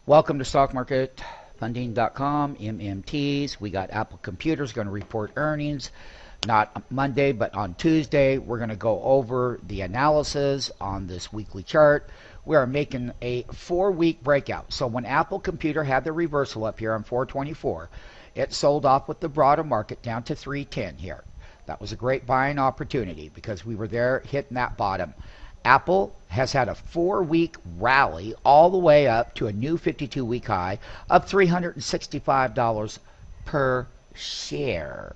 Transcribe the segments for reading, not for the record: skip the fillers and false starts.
Welcome to StockMarketFunding.com, MMTs. We got Apple Computers going to report earnings, not Monday, but on Tuesday. We're going to go over the analysis on this weekly chart. We are making a 4-week breakout. So when Apple Computer had the reversal up here on 424, it sold off with the broader market down to 310 here. That was a great buying opportunity because we were there hitting that bottom. Apple has had a 4-week rally all the way up to a new 52-week high of $365 per share.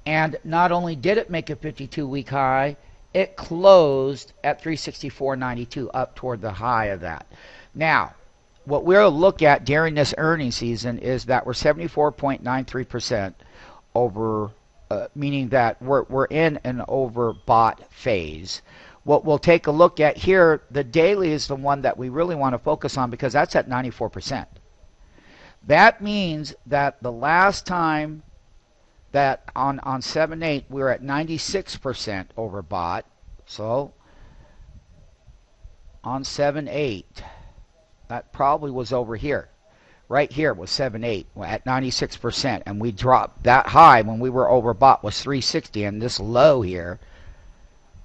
And not only did it make a 52-week high, it closed at 364.92, up toward the high of that. Now, what we'll look at during this earnings season is that we're 74.93% over, meaning that we're in an overbought phase. What we'll take a look at here, the daily is the one that we really want to focus on because that's at 94%. That means that the last time that on 7/8 we were at 96% overbought. So on 7/8, that probably was over here. Right here was 7/8 at 96%, and we dropped that high when we were overbought was 360, and this low here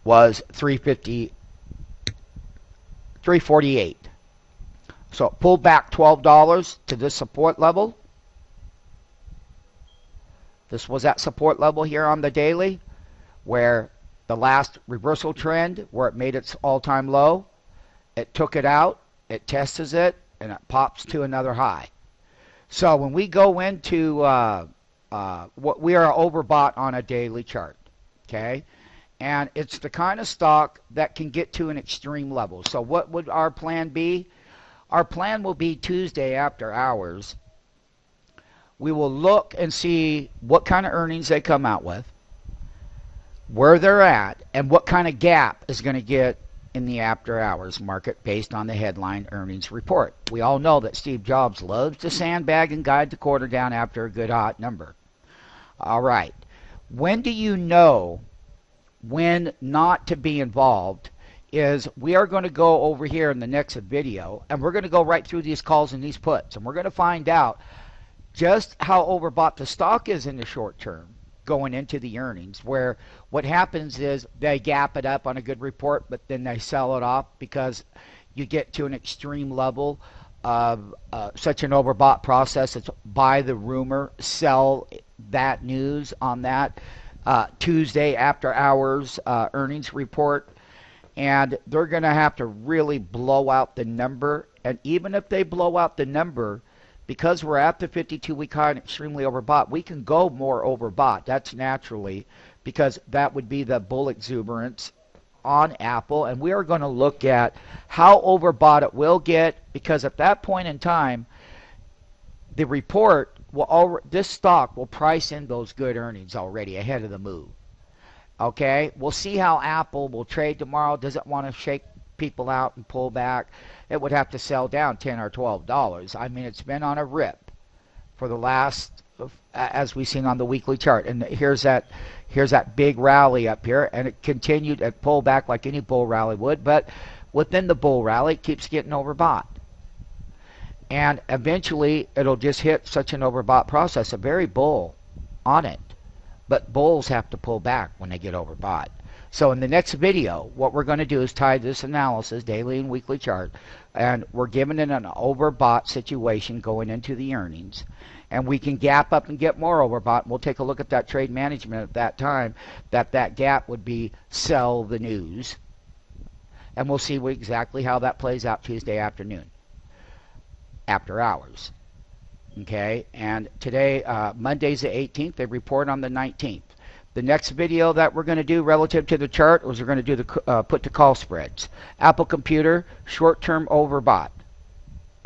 was 348. So it pulled back $12 to this support level. This was at support level here on the daily, where the last reversal trend, where it made its all-time low, it took it out, it tests it, and it pops to another high. So when we go into what we are overbought on a daily chart, okay? And it's the kind of stock that can get to an extreme level. So what would our plan be? Our plan will be Tuesday after hours. We will look and see what kind of earnings they come out with, where they're at, and what kind of gap is going to get in the after hours market based on the headline earnings report. We all know that Steve Jobs loves to sandbag and guide the quarter down after a good hot number. All right. When do you know when not to be involved? Is we are going to go over here in the next video, and we're going to go right through these calls and these puts, and we're going to find out just how overbought the stock is in the short term going into the earnings, where what happens is they gap it up on a good report, but then they sell it off because you get to an extreme level of such an overbought process. It's buy the rumor, sell that news on that Tuesday after hours earnings report, and they're going to have to really blow out the number. And even if they blow out the number, because we're at the 52-week high and extremely overbought, we can go more overbought. That's naturally because that would be the bull exuberance on Apple. And we are going to look at how overbought it will get, because at that point in time, the report will this stock will price in those good earnings already ahead of the move. Okay, we'll see how Apple will trade tomorrow. Does it want to shake people out and pull back? It would have to sell down $10 or $12. I mean, it's been on a rip for the last, as we've seen on the weekly chart. And here's that big rally up here, and it continued at pull back like any bull rally would. But within the bull rally, it keeps getting overbought. And eventually, it'll just hit such an overbought process, a very bull on it. But bulls have to pull back when they get overbought. So in the next video, what we're going to do is tie this analysis, daily and weekly chart, and we're given it an overbought situation going into the earnings. And we can gap up and get more overbought. We'll take a look at that trade management at that time, that gap would be sell the news. And we'll see exactly how that plays out Tuesday afternoon, after hours. Okay, and today, Monday's the 18th, they report on the 19th. The next video that we're going to do relative to the chart is we're going to do the put to call spreads. Apple Computer, short-term overbought.